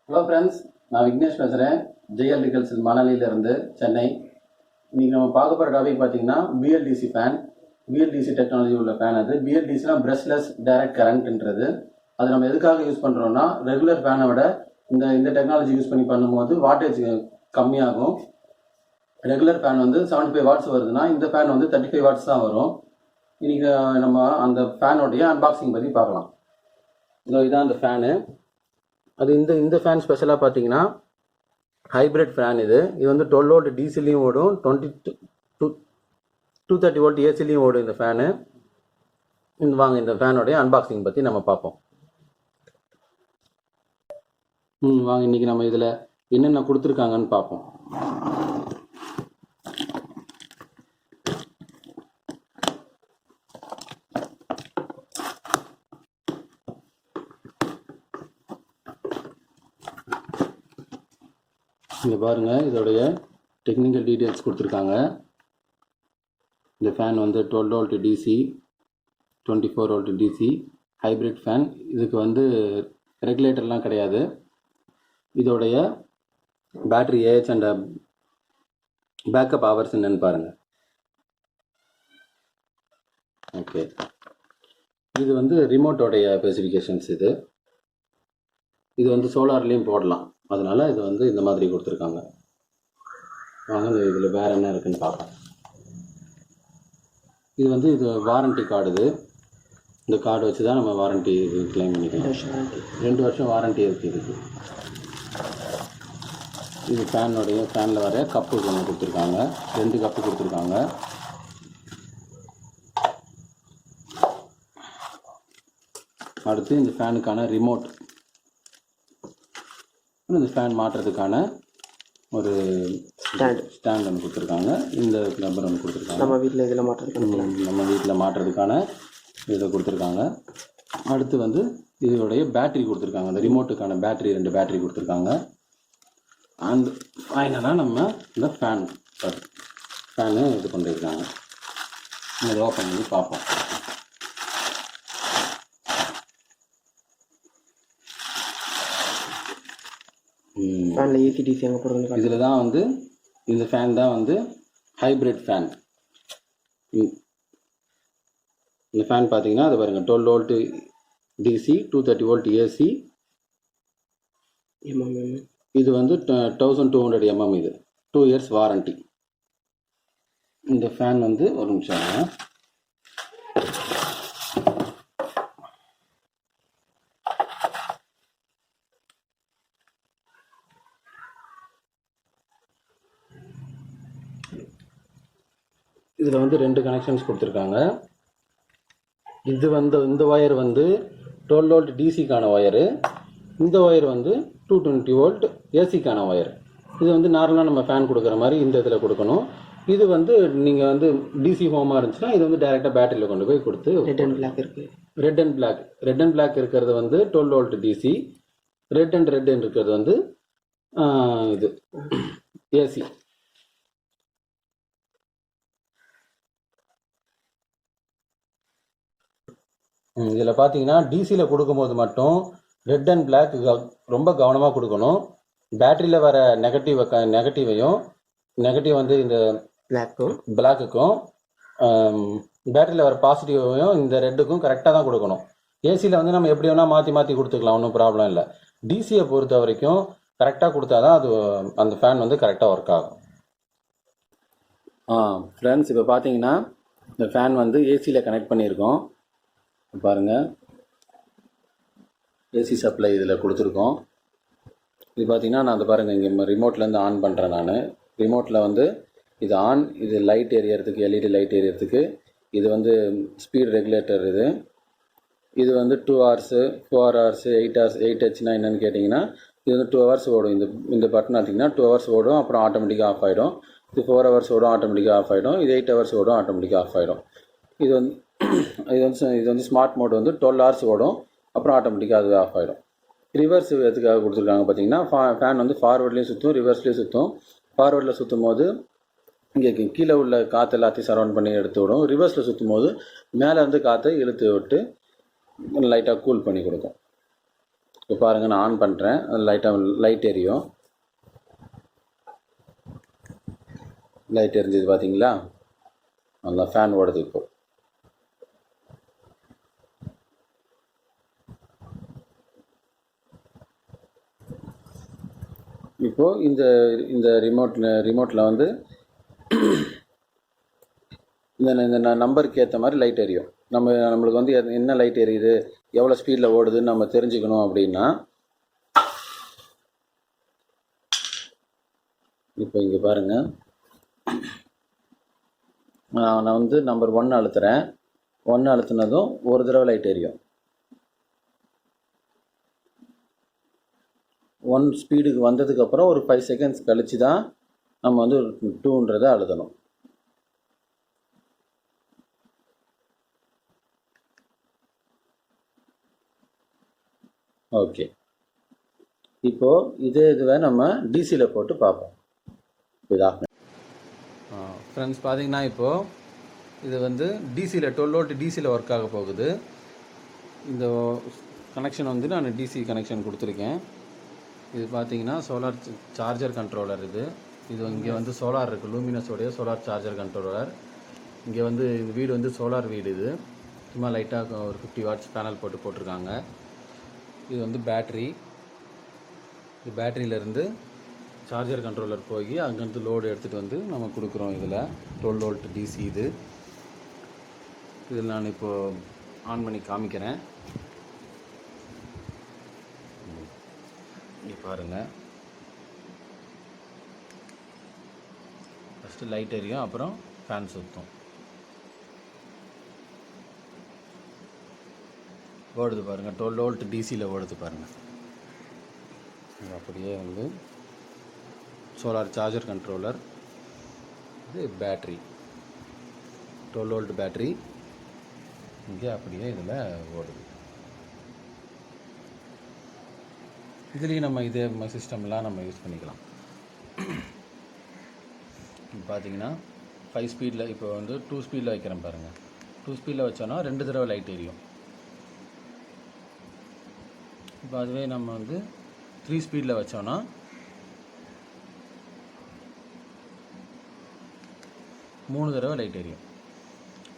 Hello friends, நான் விக்னேஷ் பேசுகிறேன். ஜெயல் மணலியிலிருந்து சென்னை. இன்றைக்கி நம்ம பார்க்க போகிற டாபிக் பார்த்தீங்கன்னா பிஎல்டிசி ஃபேன். பிஎல்டிசி டெக்னாலஜி உள்ள ஃபேன். அது பிஎல்டிசினா பிரஷ்லெஸ் டைரக்ட் கரண்ட்ன்றது. அது நம்ம எதுக்காக யூஸ் பண்ணுறோன்னா, ரெகுலர் ஃபேனை விட இந்த டெக்னாலஜி யூஸ் பண்ணி பண்ணும்போது வாட்டேஜ் கம்மியாகும். ரெகுலர் ஃபேன் வந்து 75 வாட்ஸ் வருதுன்னா இந்த ஃபேன் வந்து 35 வாட்ஸ் தான் வரும். இன்றைக்கி நம்ம அந்த ஃபேனோடைய அன்பாக்சிங் பற்றி பார்க்கலாம். இதுதான் அந்த ஃபேனு. அது இந்த ஃபேன் ஸ்பெஷலாக பார்த்தீங்கன்னா ஹைப்ரிட் ஃபேன். இது வந்து 12 வோல்ட் டிசிலையும் ஓடும், 230 வோல்ட் ஏசிலையும் ஓடும் இந்த ஃபேனு. வாங்க இந்த ஃபேனோடைய அன்பாக்சிங் பற்றி நம்ம பார்ப்போம். வாங்க இன்றைக்கி நம்ம இதில் என்னென்ன கொடுத்துருக்காங்கன்னு பார்ப்போம். இங்கே பாருங்கள், இதோடைய டெக்னிக்கல் டீட்டெயில்ஸ் கொடுத்துருக்காங்க. இந்த ஃபேன் வந்து 12 volt DC, 24 volt DC hybrid fan. இதுக்கு வந்து ரெகுலேட்டர்லாம் கிடையாது. இதோடைய battery AH and backup hours என்னன்னு பாருங்கள். ஓகே, இது வந்து ரிமோட்டோடைய ஸ்பெசிஃபிகேஷன்ஸ். இது வந்து சோலார்லேயும் போடலாம். அதனால் இது வந்து இந்த மாதிரி கொடுத்துருக்காங்க. வாங்க இதில் வேறு என்ன இருக்குதுன்னு பார்ப்போம். இது வாரண்ட்டி கார்டு. இந்த கார்டு வச்சு தான் நம்ம வாரண்ட்டி கிளைம் பண்ணிக்கலாம். 2 வருஷம் வாரண்ட்டி இருக்குது இதுக்கு. இது ஃபேனில் வர கப்பு ஒன்று கொடுத்துருக்காங்க. 2 கப்பு கொடுத்துருக்காங்க. அடுத்து இந்த ஃபேனுக்கான ரிமோட், இந்த ஃபேன் மாட்டுறதுக்கான ஒரு ஸ்டாண்ட் ஒன்று கொடுத்துருக்காங்க. இந்த நம்பர் ஒன்று கொடுத்துருக்காங்க. நம்ம வீட்டில் மாட்டுறதுக்கான இதை கொடுத்துருக்காங்க. அடுத்து வந்து இதோடைய பேட்ரி கொடுத்துருக்காங்க. அந்த ரிமோட்டுக்கான பேட்ரி 2 பேட்ரி கொடுத்துருக்காங்க. அந்த ஃபைனலாக நம்ம இந்த ஃபேனு இது பண்ணியிருக்காங்க. இதை ஓப்பன் பண்ணி பார்ப்போம். ஃபேனில் ஏசி டிசி அங்கே போடுறது. இதில் தான் வந்து இந்த ஃபேன் தான் வந்து ஹைப்ரிட் ஃபேன். இந்த ஃபேன் பார்த்தீங்கன்னா அது பாருங்கள், 12 வோல்ட் டிசி, 230 வோல்ட் ஏசி. இது வந்து 1200 mm. இது 2 இயர்ஸ் வாரண்ட்டி. இந்த ஃபேன் வந்து ஒரு நிமிஷம். இதில் வந்து 2 கனெக்ஷன்ஸ் கொடுத்துருக்காங்க. இது வந்து இந்த ஒயர் வந்து 12 வோல்ட் டிசிக்கான ஒயரு. இந்த ஒயர் வந்து 220 வோல்ட் ஏசிக்கான ஒயர். இது வந்து நார்மலாக நம்ம ஃபேன் கொடுக்குற மாதிரி இந்த இதில் கொடுக்கணும். இது வந்து நீங்கள் வந்து டிசி ஹோமாக இருந்துச்சுன்னா இது வந்து டைரெக்டாக பேட்டரியில் கொண்டு போய் கொடுத்து. ரெட் அண்ட் பிளாக் இருக்கிறது வந்து 12 வோல்ட் டிசி. ரெட் அண்ட் இருக்கிறது வந்து இது ஏசி. இதில் பார்த்தீங்கன்னா டிசியில் கொடுக்கும்போது மட்டும் ரெட் அண்ட் பிளாக் ரொம்ப கவனமாக கொடுக்கணும். பேட்டரியில் வர நெகட்டிவ் வந்து இந்த பிளாக்குக்கும், பேட்டரியில் வர பாசிட்டிவையும் இந்த ரெட்டுக்கும் கரெக்டாக தான் கொடுக்கணும். ஏசியில் வந்து நம்ம எப்படி வேணால் மாற்றி கொடுத்துக்கலாம், ஒன்றும் ப்ராப்ளம் இல்லை. டிசியை பொறுத்த வரைக்கும் கரெக்டாக கொடுத்தா தான் அது அந்த ஃபேன் வந்து கரெக்டாக ஒர்க் ஆகும். ஃப்ரெண்ட்ஸ், இப்போ பார்த்தீங்கன்னா இந்த ஃபேன் வந்து ஏசியில் கனெக்ட் பண்ணியிருக்கோம். பாருங்கள், ஏசி சப்ளை இதில் கொடுத்துருக்கோம். இது பார்த்திங்கன்னா நான் அதை பாருங்கள், இங்கே ரிமோட்லேருந்து ஆன் பண்ணுறேன். நான் ரிமோட்டில் வந்து இது ஆன், இது லைட் எரியறதுக்கு, எல்இடி லைட் எரியறதுக்கு. இது வந்து ஸ்பீட் ரெகுலேட்டர். இது வந்து 2 ஹவர்ஸு, 4 ஹவர்ஸு, 8 ஹவர்ஸ். 8Hனா என்னென்னு கேட்டிங்கன்னா இது வந்து 2 ஹவர்ஸ் ஓடும். இந்த பட்டன் பார்த்திங்கன்னா 2 ஹவர்ஸ் ஓடும், அப்புறம் ஆட்டோமேட்டிக்காக ஆஃப் ஆகிடும். இது 4 ஹவர்ஸ் ஓடும், ஆட்டோமேட்டிக்காக ஆஃப் ஆகிடும். இது 8 ஹவர்ஸ் ஓடும், ஆட்டோமேட்டிக்காக ஆஃப் ஆகிடும். இது வந்து ஸ்மார்ட் மோட் வந்து 12 ஹவர்ஸ் ஓடும், அப்புறம் ஆட்டோமேட்டிக்காக அதுவே ஆஃப் ஆகிடும். ரிவர்ஸ் எதுக்காக கொடுத்துருக்காங்க பார்த்தீங்கன்னா, ஃபேன் வந்து ஃபார்வர்ட்லேயும் சுற்றும், ரிவர்ஸ்லேயும் சுற்றும். ஃபார்வர்டில் சுற்றும் போது இங்கே கீழே உள்ள காற்று எல்லாத்தையும் சரௌண்ட் பண்ணி எடுத்து விடும். ரிவர்ஸில் சுற்றும் போது மேலே வந்து காற்றை இழுத்து விட்டு லைட்டாக கூல் பண்ணி கொடுக்கும். இப்போ பாருங்கள், நான் ஆன் பண்ணுறேன். லைட் எரியும். லைட் எரிஞ்சது பார்த்தீங்களா? நல்லா ஃபேன் ஓடுது. இப்போது இந்த இந்த ரிமோட்டில் வந்து இந்த நம்பருக்கு ஏற்ற மாதிரி லைட் எரியும். நம்மளுக்கு வந்து என்ன லைட் எரியுது, எவ்வளோ ஸ்பீடில் ஓடுதுன்னு நம்ம தெரிஞ்சுக்கணும் அப்படின்னா, இப்போ இங்கே பாருங்கள், நான் வந்து நம்பர் 1 அழுத்துறேன். 1 அழுத்தினதும் ஒரு தடவை லைட் எரியும். 1 ஸ்பீடுக்கு வந்ததுக்கப்புறம் ஒரு 5 செகண்ட்ஸ் கழித்து தான் நம்ம வந்து 2ன்றதை அழுத்தணும். ஓகே, இப்போது இதுவே நம்ம டிசியில் போட்டு பார்ப்போம். இதாக ஃப்ரெண்ட்ஸ் பார்த்தீங்கன்னா, இப்போது இது வந்து டிசியில் 12 வோல்ட் டிசியில் ஒர்க் ஆக போகுது. இந்த கனெக்ஷன் வந்து நான் டிசி கனெக்ஷன் கொடுத்துருக்கேன். இது பார்த்தீங்கன்னா சோலார் சார்ஜர் கண்ட்ரோலர். இது இங்கே வந்து சோலார் இருக்குது, லூமினஸோடைய சோலார் சார்ஜர் கண்ட்ரோலர். இங்கே வந்து இந்த வீடு வந்து சோலார் வீடு. இது சும்மா லைட்டாக ஒரு 50 வாட்ஸ் பேனல் போட்டிருக்காங்க. இது வந்து பேட்ரி. இது பேட்டரியிலேருந்து சார்ஜர் கண்ட்ரோலர் போய் அங்கேருந்து லோடு எடுத்துகிட்டு வந்து நம்ம கொடுக்குறோம். இதில் 12 வோல்ட் டிசி. இதில் நான் இப்போது ஆன் பண்ணி காமிக்கிறேன். இங்கே பாருங்கள், ஃபஸ்ட்டு லைட் எரியும், அப்புறம் ஃபேன் சுற்றும். ஓடுது பாருங்கள், 12 வோல்ட் டிசியில் ஓடுது பாருங்கள். அப்படியே வந்து சோலார் சார்ஜர் கண்ட்ரோலர். இது பேட்ரி, 12 வோல்ட் பேட்ரி. இங்கே அப்படியே இதில் ஓடுது. இதுலேயும் நம்ம இதே சிஸ்டம்லாம் நம்ம யூஸ் பண்ணிக்கலாம். பார்த்தீங்கன்னா 5 ஸ்பீடில், இப்போ வந்து 2 ஸ்பீடில் வைக்கிறேன் பாருங்கள். 2 ஸ்பீடில் வச்சோன்னா 2 தடவை லைட் எரியும். இப்போ அதுவே நம்ம வந்து 3 ஸ்பீடில் வச்சோன்னா 3 தடவை லைட் எரியும்.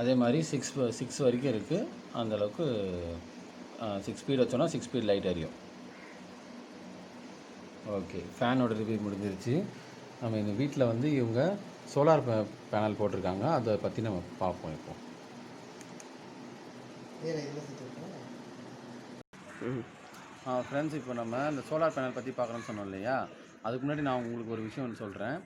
அதே மாதிரி 6 வரைக்கும் இருக்குது. அந்தளவுக்கு 6 ஸ்பீட் வச்சோன்னா 6 ஸ்பீட் லைட் எரியும். ஓகே, ஃபேனோட ரிவ்யூ முடிஞ்சிருச்சு. நம்ம இந்த வீட்டில் வந்து இவங்க சோலார் பேனல் போட்டிருக்காங்க, அதை பற்றி நம்ம பார்ப்போம். இப்போ ஃப்ரெண்ட்ஸ், இப்போ நம்ம இந்த சோலார் பேனல் பற்றி பார்க்குறோன்னு சொன்னோம் இல்லையா? அதுக்கு முன்னாடி நான் உங்களுக்கு ஒரு விஷயம் ஒன்று சொல்கிறேன்.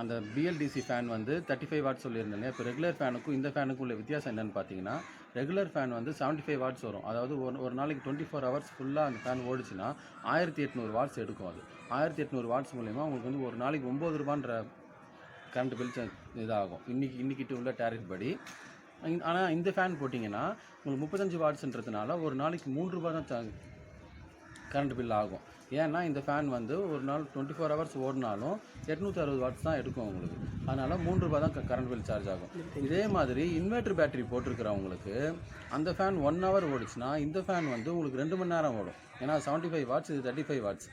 அந்த BLDC ஃபேன் வந்து 35 வாட்ஸ் சொல்லியிருந்தேன். இப்போ ரெகுலர் ஃபேனுக்கும் இந்த ஃபேனுக்கும் உள்ள வித்தியாசம் என்னென்னு பார்த்தீங்கன்னா, ரெகுலர் ஃபேன் வந்து 75 வாட்ஸ் வரும். அதாவது ஒரு நாளைக்கு 24 ஹவர்ஸ் ஃபுல்லாக அந்த ஃபேன் ஓடிச்சுன்னா 1800 வாட்ஸ் எடுக்கும். அது 1800 வாட்ஸ் மூலயமா உங்களுக்கு வந்து ஒரு நாளைக்கு 9 ரூபான்ற கரண்ட் பில் இதாகும், இன்றைக்கிட்டு உள்ள டேரிஃப் படி. ஆனால் இந்த ஃபேன் போட்டிங்கன்னா உங்களுக்கு 35 வாட்ஸ்ன்றதுனால ஒரு நாளைக்கு 3 ரூபா தான் கரண்ட் பில் ஆகும். ஏன்னா இந்த ஃபேன் வந்து ஒரு நாள் 24 ஹவர்ஸ் ஓடினாலும் 860 வாட்ஸ் தான் எடுக்கும் உங்களுக்கு. அதனால் 3 ரூபா தான் கரண்ட் பில் சார்ஜ் ஆகும். இதே மாதிரி இன்வெர்டர் பேட்டரி போட்டிருக்கிறவங்களுக்கு அந்த ஃபேன் 1 ஹவர் ஓடிச்சுன்னா இந்த ஃபேன் வந்து உங்களுக்கு 2 மணி நேரம் ஓடும். ஏன்னா 75 வாட்ஸ், இது 35 வாட்ஸ்.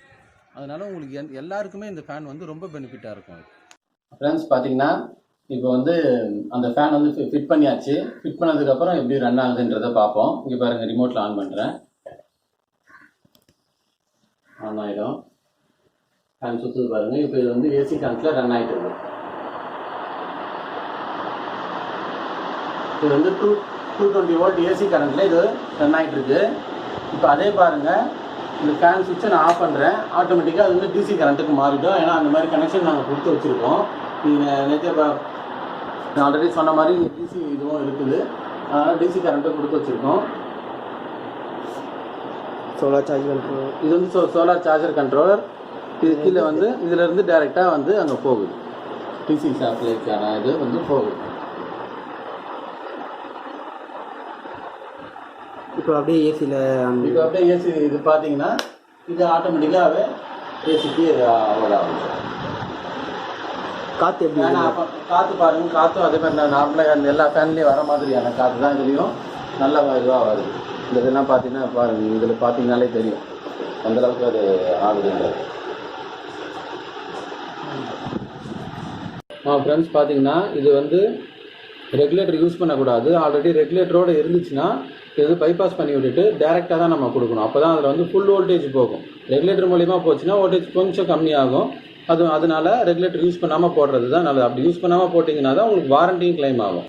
அதனால் உங்களுக்கு எல்லாருக்குமே இந்த ஃபேன் வந்து ரொம்ப பெனிஃபிட்டாக இருக்கும். ஃப்ரெண்ட்ஸ், பார்த்தீங்கன்னா இப்போ வந்து அந்த ஃபேன் வந்து ஃபிட் பண்ணியாச்சு. ஃபிட் பண்ணதுக்கப்புறம் எப்படி ரன் ஆகுதுன்றதை பார்ப்போம். இங்கே பாருங்கள், ரிமோட்டில் ஆன் பண்ணுறேன். ஆன் ஆகிடும். ஃபேன் சுற்றுது பாருங்கள். இப்போ இது வந்து ஏசி கரண்ட்டில் ரன் ஆகிட்டு இருக்கு. இது வந்து 220 வோல்ட் ஏசி கரண்ட்டில் இது ரன் ஆகிட்டு இருக்கு. இப்போ அதே பாருங்கள், இந்த ஃபேன் சுவிட்சை நான் ஆஃப் பண்ணுறேன். ஆட்டோமேட்டிக்காக அது வந்து டிசி கரண்ட்டுக்கு மாறிடும். ஏன்னா அந்த மாதிரி கனெக்ஷன் நாங்கள் கொடுத்து வச்சுருக்கோம். நீங்கள் நேற்று நான் ஆல்ரெடி சொன்ன மாதிரி டிசி இதுவும் இருக்குது. அதனால் டிசி கரண்ட்டை கொடுத்து வச்சுருக்கோம். Solar charge controller. இது வந்து சோலார் சார்ஜர் கண்ட்ரோலர். இது கீழே வந்து இதிலேருந்து டைரெக்டாக வந்து அங்கே போகுது. டிசி சப்ளைக்கான இது வந்து போகுது. இப்போ அப்படியே ஏசி இது பார்த்தீங்கன்னா இது ஆட்டோமேட்டிக்காகவே ஏசிக்கு ஆகும். காற்று எப்படி? காற்று பாருங்கள், காற்றும் அதே மாதிரி நார்மலாக அந்த எல்லா ஃபேன்லேயும் வர மாதிரியான காற்று தான் இதுலேயும் நல்ல இதுவாக வருது. இந்த இதெல்லாம் பார்த்தீங்கன்னா பாருங்கள், இதில் பார்த்தீங்கனாலே தெரியும். அந்தளவுக்கு அது ஆகுதுன்றது. ஃப்ரெண்ட்ஸ் பார்த்தீங்கன்னா இது வந்து ரெகுலேட்டர் யூஸ் பண்ணக்கூடாது. ஆல்ரெடி ரெகுலேட்டரோடு இருந்துச்சுன்னா இது பைபாஸ் பண்ணி விட்டுட்டு டேரெக்டாக தான் நம்ம கொடுக்கணும். அப்போ தான் அதில் வந்து ஃபுல் வோல்டேஜ் போகும். ரெகுலேட்டர் மூலிமா போச்சுன்னா வோல்டேஜ் கொஞ்சம் கம்மியாகும். அதனால ரெகுலேட்டர் யூஸ் பண்ணாமல் போடுறது தான் நல்லது. அப்படி யூஸ் பண்ணாமல் போட்டிங்கன்னா தான் உங்களுக்கு வாரண்டியும் கிளைம் ஆகும்.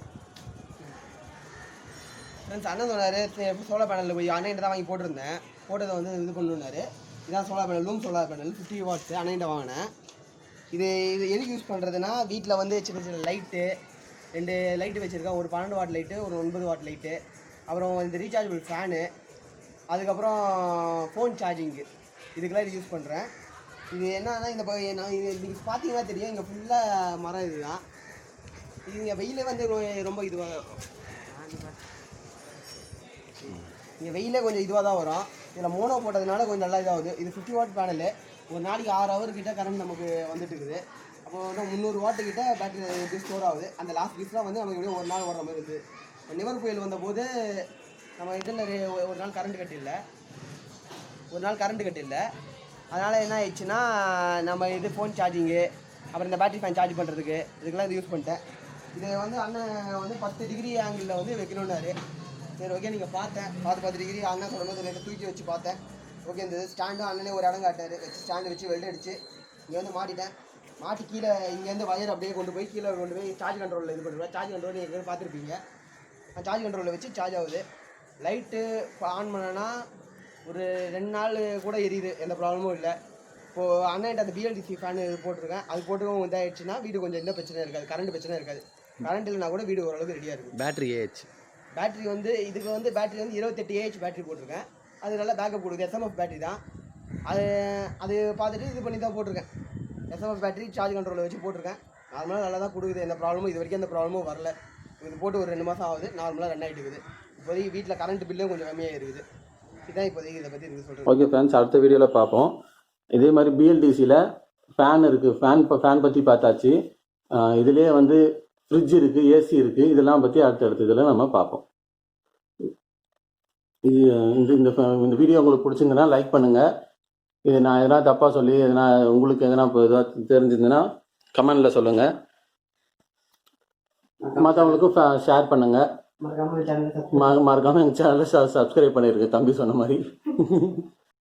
ஃப்ரெண்ட்ஸ் அண்ணன் சொன்னார் சோலார் பேனலில் போய் அண்ணன் தான் வாங்கி போட்டிருந்தேன். போட்டதை வந்து இது பண்ணுனாரு. இதான் solar panel, Loom solar panel 50 watts அண்ணன் வாங்கினேன். இது எதுக்கு யூஸ் பண்ணுறதுன்னா வீட்டில் வந்து சின்ன சின்ன லைட்டு 2 லைட்டு வச்சுருக்கேன். ஒரு 12 வாட் லைட்டு, ஒரு 9 வாட் லைட்டு, அப்புறம் இந்த ரீசார்ஜபிள் ஃபேனு, அதுக்கப்புறம் ஃபோன் சார்ஜிங்கு, இதுக்கெல்லாம் இது யூஸ் பண்ணுறேன். இது என்னன்னா இந்த நான் இது நீங்கள் பார்த்தீங்கன்னா தெரியும், இங்கே ஃபுல்லாக மரம் இது தான். இது இங்கே வெயிலே வந்து ரொம்ப இதுவாக இங்கே வெயிலே கொஞ்சம் இதுவாக தான் வரும். இதில் மோனோ போட்டதுனால கொஞ்சம் நல்லா இதாகுது. இது 50 வாட் பேனலு. ஒரு நாளைக்கு 6 ஹவர் கிட்ட கரண்ட் நமக்கு வந்துட்டு இருக்குது. அப்போ வந்து 300 வாட்டு கிட்ட பேட்டரி இது ஸ்டோர் ஆகுது. அந்த லாஸ்ட் பீஸ்லாம் வந்து நமக்கு எப்படியும் ஒரு நாள் ஓடுற மாதிரி இருக்குது. நிவர் புயல் வந்தபோது நம்ம இதில் ஒரு நாள் கரண்ட் கட்டு இல்லை. அதனால் என்ன ஆயிடுச்சுன்னா நம்ம இது ஃபோன் சார்ஜிங்கு, அப்புறம் இந்த பேட்டரி ஃபேன் சார்ஜ் பண்ணுறதுக்கு இதுக்கெல்லாம் இது யூஸ் பண்ணிட்டேன். இதை வந்து அண்ணன் வந்து 10 டிகிரி ஆங்கிளில் வந்து வைக்கணுன்னாரு. சரி ஓகே, நீங்கள் பார்த்தேன் 10 டிகிரி அண்ணன் சொல்லும்போது 2 தூக்கி வச்சு பார்த்தேன். ஓகே, இந்த ஸ்டாண்டும் அண்ணனே ஒரு இடம் காட்டார். வச்சு ஸ்டாண்டு வச்சு வெல்ட் அடிச்சு இங்கே வந்து மாட்டிட்டேன். மாட்டி கீழே இங்கேருந்து வயர் அப்படியே கொண்டு போய் கீழே கொண்டு போய் சார்ஜ் கண்ட்ரோலில் இது பண்ணுவேன். சார்ஜ் கண்ட்ரோல் நீங்கள் பார்த்துருப்பீங்க. சார்ஜ் கண்ட்ரோலில் வச்சு சார்ஜ் ஆகுது. லைட்டு ஆன் பண்ணனா ஒரு 2 நாள் கூட எரியுது, எந்த ப்ராப்ளமும் இல்லை. இப்போது அண்ணன்ட்ட அந்த BLDC ஃபேன் இது போட்டிருக்கேன். அது போட்டுக்கவும் இதாகிடுச்சுன்னா வீடு கொஞ்சம் எந்த பிரச்சனை இருக்காது, கரண்ட் பிரச்சனை இருக்காது. கரண்ட் இல்லைனா கூட வீடு ஓரளவுக்கு ரெடியாக இருக்குது. பேட்டரி வந்து இதுக்கு வந்து பேட்டரி வந்து 28 AH பேட்டரி போட்டிருக்கேன். அது நல்லா பேக்கப் கொடுக்குது. SMF பேட்டரி தான். அது பார்த்துட்டு இது பண்ணி தான் போட்டிருக்கேன். SMF பேட்டரி சார்ஜ் கண்ட்ரோலில் வச்சு போட்டிருக்கேன். நார்மலாக நல்லா தான் கொடுக்குது. எந்த ப்ராப்ளமும் இது வரைக்கும் எந்த ப்ராப்ளமும் வரல. இது போட்டு ஒரு 2 மாதம் ஆகுது. நார்மலாக ரன் ஆகிட்டு இருக்குது. இப்போதைக்கு வீட்டில் கரண்ட் பில்லும் கொஞ்சம் கம்மியாக இருக்குது. இதுதான் இப்போதைக்கு இதை பற்றி இருக்குது சொல்கிறேன். ஓகே ஃப்ரெண்ட்ஸ், அடுத்த வீடியோவில் பார்ப்போம். இதே மாதிரி BLDCயில் ஃபேன் இருக்குது. ஃபேன் பற்றி பார்த்தாச்சு. இதுலேயே வந்து ஃப்ரிட்ஜ் இருக்குது, AC இருக்குது. இதெல்லாம் பற்றி அடுத்த இதில் நம்ம பார்ப்போம். இது இந்த வீடியோ உங்களுக்கு பிடிச்சிருந்ததுன்னா லைக் பண்ணுங்கள். இது நான் எதனா தப்பாக சொல்லி எதனா உங்களுக்கு எதனா இப்போ எதாவது தெரிஞ்சிருந்ததுன்னா கமெண்டில் சொல்லுங்கள். மற்றவங்களுக்கும் ஷேர் பண்ணுங்கள். மறக்காமல் எங்கள் சேனலை சப்ஸ்கிரைப் பண்ணியிருக்கு, தம்பி சொன்ன மாதிரி.